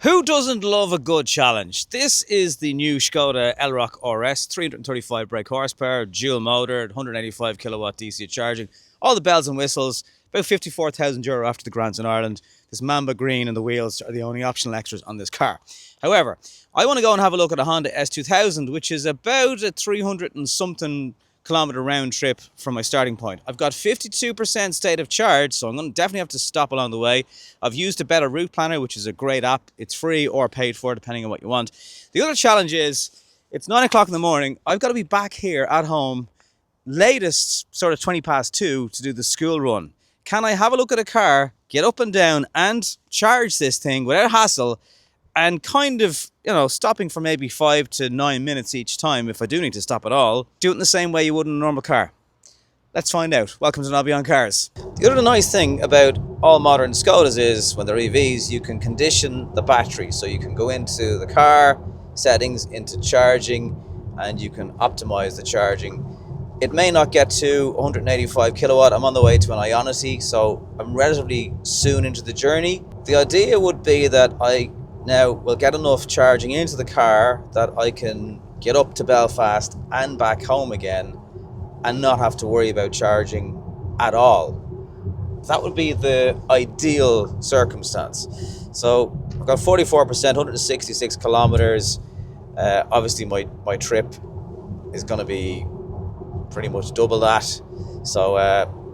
Who doesn't love a good challenge? This is the new Skoda Elroq RS, 335 brake horsepower, dual motor, 185 kilowatt DC charging, all the bells and whistles, about €54,000 after the grants in Ireland. This Mamba Green and the wheels are the only optional extras on this car. However, I want to go and have a look at a Honda S2000, which is about a 300 and something kilometer round trip from my starting point. I've got 52% state of charge, so I'm going to definitely have to stop along the way. I've used a Better Route Planner, which is a great app. It's free or paid for, depending on what you want. The other challenge is, it's 9 o'clock in the morning. I've got to be back here at home, latest sort of 20 past 2 to do the school run. Can I have a look at a car, get up and down and charge this thing without hassle, and kind of, stopping for maybe 5 to 9 minutes each time if I do need to stop at all, do it in the same way you would in a normal car? Let's find out. Welcome to Nobby on Cars. The other nice thing about all modern Skodas is when they're EVs, you can condition the battery. So you can go into the car settings, into charging, and you can optimize the charging. It may not get to 185 kilowatt. I'm on the way to an Ionity, so I'm relatively soon into the journey. The idea would be that I now will get enough charging into the car that I can get up to Belfast and back home again and not have to worry about charging at all. That would be the ideal circumstance. So I've got 44%, 166 kilometers. Obviously my trip is going to be pretty much double that. So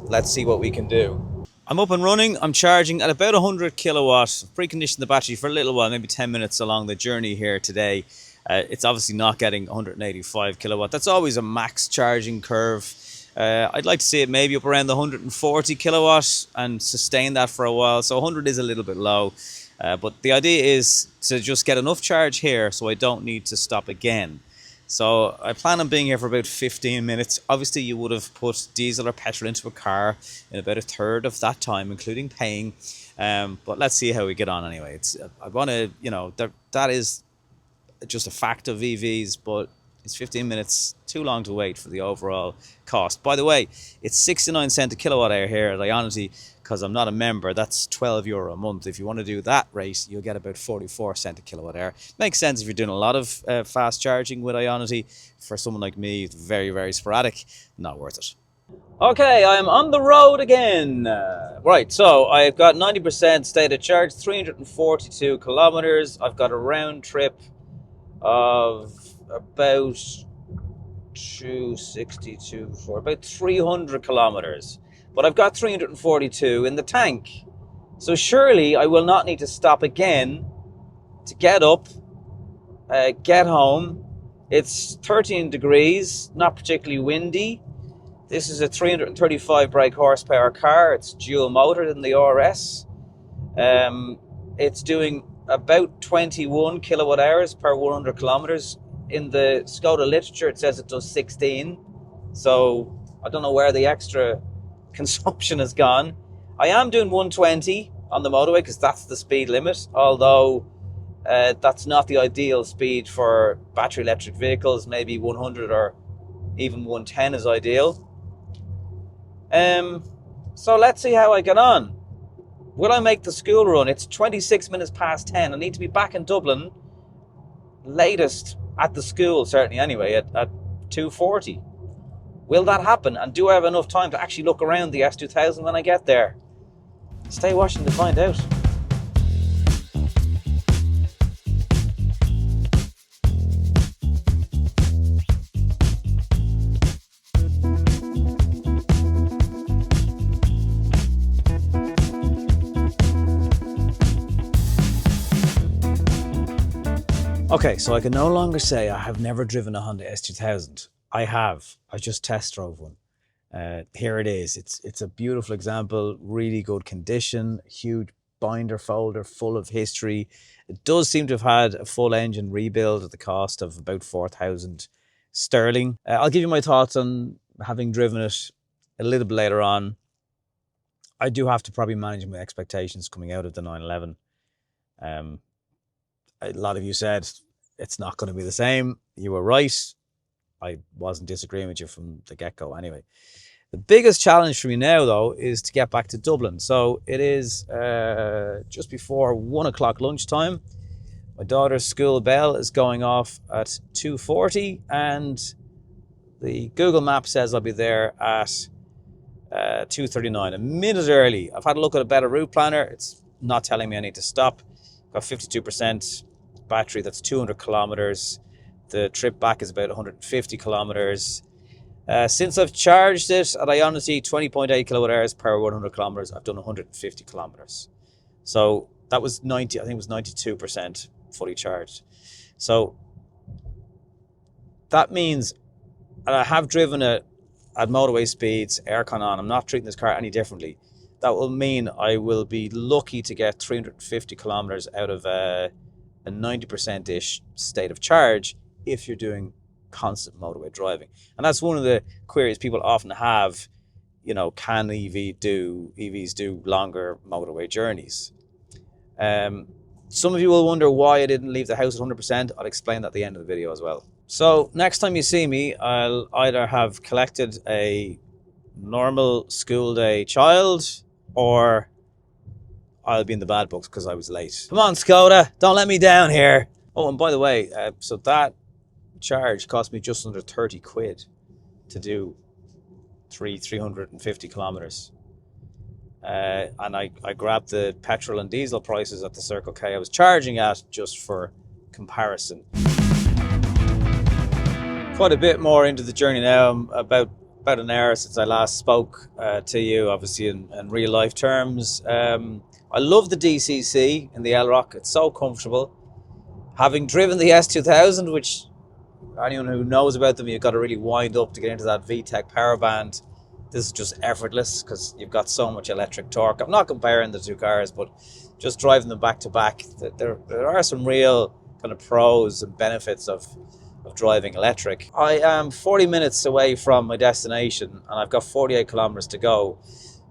let's see what we can do. I'm up and running. I'm charging at about 100 kilowatt. Preconditioned the battery for a little while, maybe 10 minutes along the journey here today. It's obviously not getting 185 kilowatt. That's always a max charging curve. I'd like to see it maybe up around the 140 kilowatt and sustain that for a while. So 100 is a little bit low. But the idea is to just get enough charge here so I don't need to stop again. So I plan on being here for about 15 minutes. Obviously, you would have put diesel or petrol into a car in about a third of that time, including paying. But let's see how we get on anyway. I want to, that is just a fact of EVs, but it's 15 minutes too long to wait for the overall cost. By the way, it's 69 cents a kilowatt hour here at Ionity. Because I'm not a member, that's €12 a month. If you want to do that rate, you'll get about 44 cents a kilowatt hour. Makes sense if you're doing a lot of fast charging with Ionity. For someone like me, it's very, very sporadic. Not worth it. Okay, I'm on the road again. Right, so I've got 90% state of charge, 342 kilometers. I've got a round trip of about 262 for about 300 kilometers. But I've got 342 in the tank. So surely I will not need to stop again to get up, get home. It's 13 degrees, not particularly windy. This is a 335 brake horsepower car. It's dual motored in the RS. It's doing about 21 kilowatt hours per 100 kilometers. In the Skoda literature, it says it does 16. So I don't know where the extra consumption has gone. I am doing 120 on the motorway because that's the speed limit, although that's not the ideal speed for battery electric vehicles. Maybe 100 or even 110 is ideal. So let's see how I get on. Will I make the school run? It's 26 minutes past 10. I need to be back in Dublin latest at the school, certainly anyway, at 2:40. Will that happen? And do I have enough time to actually look around the S2000 when I get there? Stay watching to find out. Okay, so I can no longer say I have never driven a Honda S2000. I have. I just test drove one. Here it is. It's a beautiful example, really good condition, huge binder folder full of history. It does seem to have had a full engine rebuild at the cost of about 4,000 sterling. I'll give you my thoughts on having driven it a little bit later on. I do have to probably manage my expectations coming out of the 911. A lot of you said it's not going to be the same. You were right. I wasn't disagreeing with you from the get-go anyway. The biggest challenge for me now, though, is to get back to Dublin. So it is just before 1 o'clock lunchtime. My daughter's school bell is going off at 2:40, and the Google map says I'll be there at 2:39, a minute early. I've had a look at a better route planner. It's not telling me I need to stop. Got 52% battery, that's 200 kilometers. The trip back is about 150 kilometers. Since I've charged it at Ionity 20.8 kilowatt hours per 100 kilometers, I've done 150 kilometers. So that was 90, I think it was 92% fully charged. So that means, and I have driven it at motorway speeds, aircon on, I'm not treating this car any differently. That will mean I will be lucky to get 350 kilometers out of a 90%-ish state of charge if you're doing constant motorway driving. And that's one of the queries people often have, you know, can EVs do longer motorway journeys? Some of you will wonder why I didn't leave the house at 100%. I'll explain that at the end of the video as well. So next time you see me, I'll either have collected a normal school day child, or I'll be in the bad books because I was late. Come on, Skoda, don't let me down here. Oh, and by the way, so that charge cost me just under 30 quid to do 350 kilometers. And I grabbed the petrol and diesel prices at the Circle K I was charging at, just for comparison. Quite a bit more into the journey now. I'm about an hour since I last spoke to you, obviously in real life terms. I love the DCC in the Elroq. It's so comfortable. Having driven the S2000, which anyone who knows about them, you've got to really wind up to get into that VTEC power band. This is just effortless because you've got so much electric torque. I'm not comparing the two cars, but just driving them back to back, there are some real kind of pros and benefits of driving electric. I am 40 minutes away from my destination and I've got 48 kilometers to go,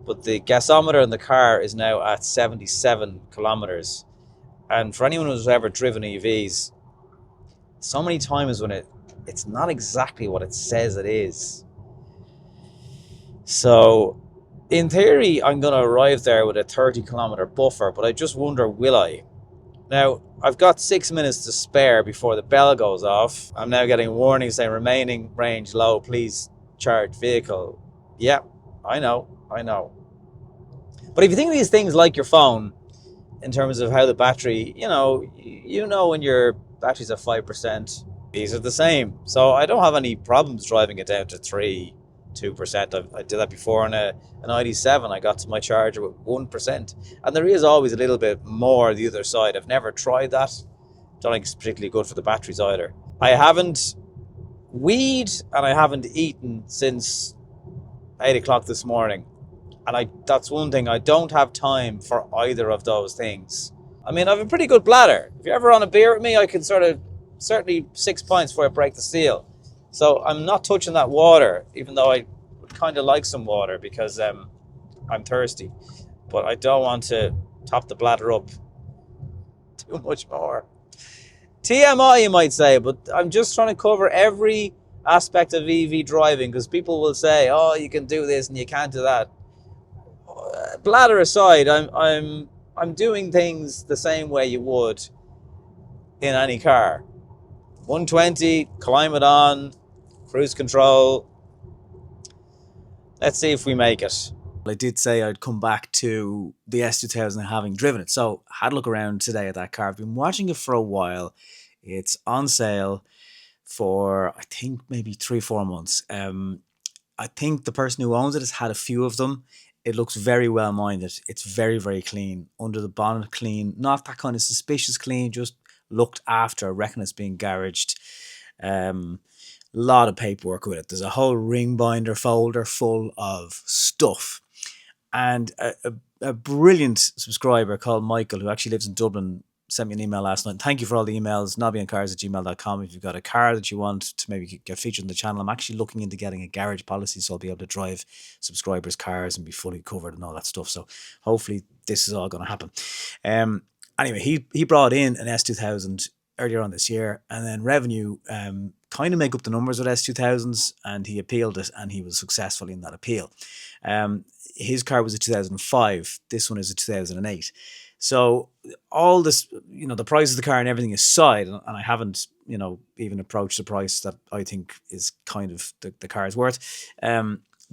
but the gasometer in the car is now at 77 kilometers. And for anyone who's ever driven EVs, so many times when it's not exactly what it says it is. So in theory, I'm going to arrive there with a 30 kilometer buffer, but I just wonder, will I? Now, I've got 6 minutes to spare before the bell goes off. I'm now getting warnings saying remaining range low, please charge vehicle. Yeah, I know. But if you think of these things like your phone, in terms of how the battery, you know when your battery's at 5%, these are the same. So I don't have any problems driving it down to 2%. I did that before on an ID7. I got to my charger with 1%. And there is always a little bit more the other side. I've never tried that. Don't think it's particularly good for the batteries either. I haven't weed and I haven't eaten since 8 o'clock this morning. And that's one thing, I don't have time for either of those things. I mean, I have a pretty good bladder. If you're ever on a beer with me, I can certainly 6 pints before I break the seal. So I'm not touching that water, even though I would kind of like some water because I'm thirsty. But I don't want to top the bladder up too much more. TMI, you might say, but I'm just trying to cover every aspect of EV driving, because people will say, oh, you can do this and you can't do that. Bladder aside, I'm doing things the same way you would in any car. 120, climb it on, cruise control. Let's see if we make it. I did say I'd come back to the S2000 having driven it. So I had a look around today at that car. I've been watching it for a while. It's on sale for, I think, maybe 3-4 months. I think the person who owns it has had a few of them. It looks very well minded. It's very, very clean. Under the bonnet clean. Not that kind of suspicious clean, just looked after. I reckon it's being garaged. Lot of paperwork with it. There's a whole ring binder folder full of stuff. And a brilliant subscriber called Michael, who actually lives in Dublin, sent me an email last night. Thank you for all the emails. nobbyandcars@gmail.com. If you've got a car that you want to maybe get featured on the channel, I'm actually looking into getting a garage policy, so I'll be able to drive subscribers' cars and be fully covered and all that stuff. So hopefully this is all going to happen. Anyway, he brought in an S2000 earlier on this year, and then revenue kind of make up the numbers with S2000s, and he appealed it, and he was successful in that appeal. His car was a 2005. This one is a 2008. So all this, the price of the car and everything aside, and I haven't, even approached the price that I think is kind of the car is worth.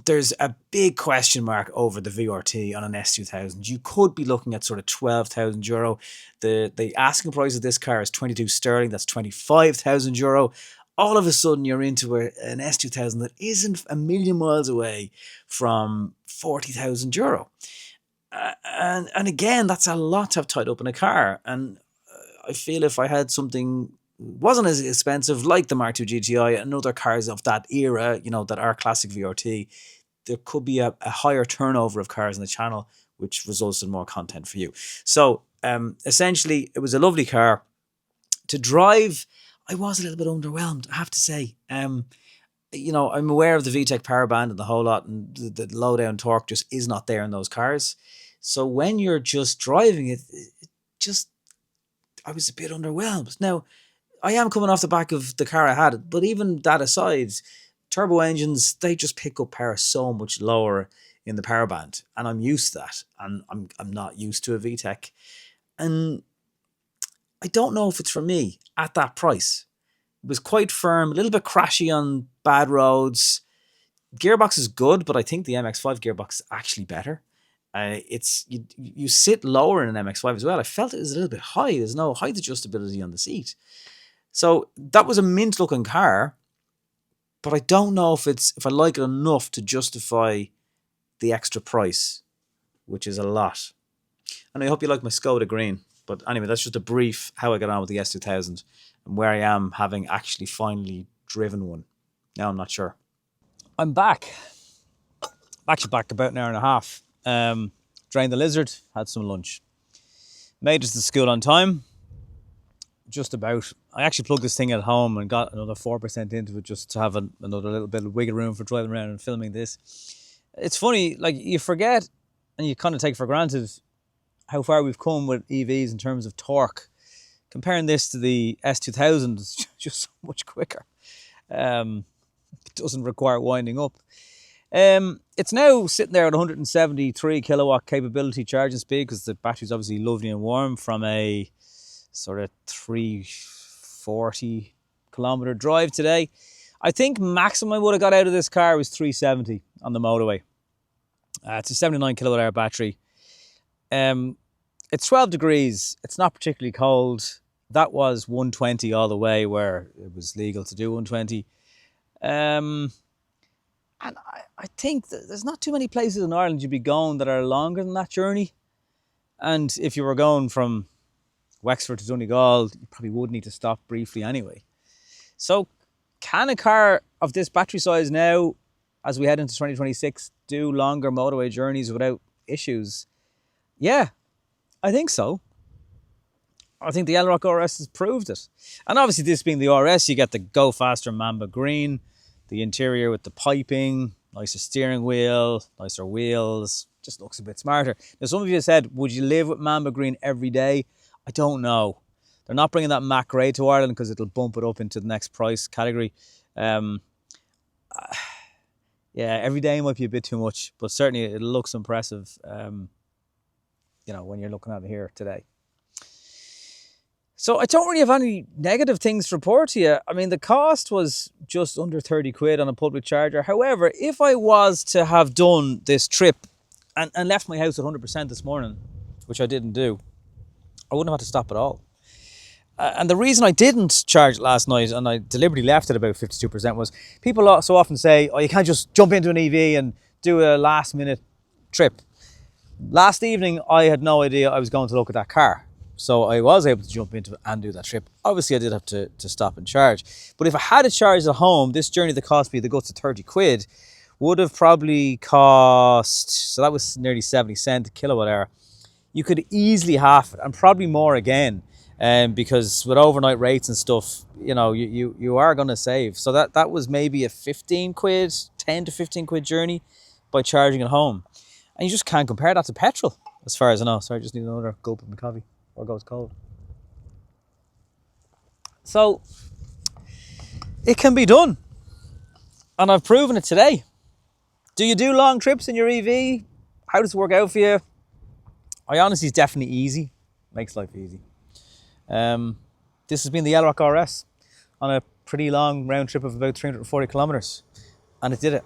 There's a big question mark over the VRT on an S2000. You could be looking at sort of €12,000. The asking price of this car is 22 sterling. That's €25,000. All of a sudden, you're into an S2000 that isn't a million miles away from €40,000. And again, that's a lot to have tied up in a car. And I feel if I had something wasn't as expensive, like the Mark II GTI and other cars of that era, that are classic VRT, there could be a higher turnover of cars on the channel, which results in more content for you. So essentially, it was a lovely car to drive. I was a little bit underwhelmed, I have to say. I'm aware of the VTEC power band and the whole lot, and the low down torque just is not there in those cars. So when you're just driving it, I was a bit underwhelmed. Now, I am coming off the back of the car I had, but even that aside, turbo engines, they just pick up power so much lower in the power band, and I'm used to that, and I'm not used to a VTEC, and I don't know if it's for me at that price. It was quite firm, a little bit crashy on bad roads. Gearbox is good, but I think the MX-5 gearbox is actually better. You sit lower in an MX-5 as well. I felt it was a little bit high. There's no height adjustability on the seat. So that was a mint looking car, but I don't know if I like it enough to justify the extra price, which is a lot. And I hope you like my Skoda Green. But anyway, that's just a brief how I got on with the S2000 and where I am having actually finally driven one. Now I'm not sure. I'm back. Actually back about an hour and a half. Drained the lizard, had some lunch. Made it to school on time. Just about. I actually plugged this thing at home and got another 4% into it just to have another little bit of wiggle room for driving around and filming this. It's funny, like you forget and you kind of take for granted how far we've come with EVs in terms of torque. Comparing this to the S2000, it's just so much quicker. It doesn't require winding up. It's now sitting there at 173 kilowatt capability charging speed because the battery's obviously lovely and warm from a sort of 340 kilometer drive today. I think maximum I would have got out of this car was 370 on the motorway. It's a 79 kilowatt hour battery. It's 12 degrees. It's not particularly cold. That was 120 all the way where it was legal to do 120. And I think that there's not too many places in Ireland you'd be going that are longer than that journey. And if you were going from Wexford to Donegal, you probably would need to stop briefly anyway. So can a car of this battery size now, as we head into 2026, do longer motorway journeys without issues? Yeah, I think so. I think the Elroq RS has proved it. And obviously this being the RS, you get the go faster Mamba Green, the interior with the piping, nicer steering wheel, nicer wheels, just looks a bit smarter. Now some of you said, would you live with Mamba Green every day? I don't know. They're not bringing that Mac Grey to Ireland because it'll bump it up into the next price category. Yeah, every day might be a bit too much, but certainly it looks impressive, when you're looking at it here today. So I don't really have any negative things to report to you. I mean, the cost was just under 30 quid on a public charger. However, if I was to have done this trip and left my house at 100% this morning, which I didn't do, I wouldn't have had to stop at all. And the reason I didn't charge it last night, and I deliberately left it about 52%, was people so often say, oh, you can't just jump into an EV and do a last minute trip. Last evening, I had no idea I was going to look at that car. So I was able to jump into it and do that trip. Obviously, I did have to stop and charge. But if I had it charged at home, this journey that cost me the guts of 30 quid would have probably cost, so that was nearly 70 cents a kilowatt hour. You could easily half it and probably more again. Because with overnight rates and stuff, you are going to save. So that was maybe a 10 to 15 quid journey by charging at home. And you just can't compare that to petrol, as far as I know. Sorry, I just need another gulp of my coffee, or it goes cold. So it can be done. And I've proven it today. Do you do long trips in your EV? How does it work out for you? Ionity is definitely easy. Makes life easy. This has been the Elroq RS on a pretty long round trip of about 340 kilometers, and it did it.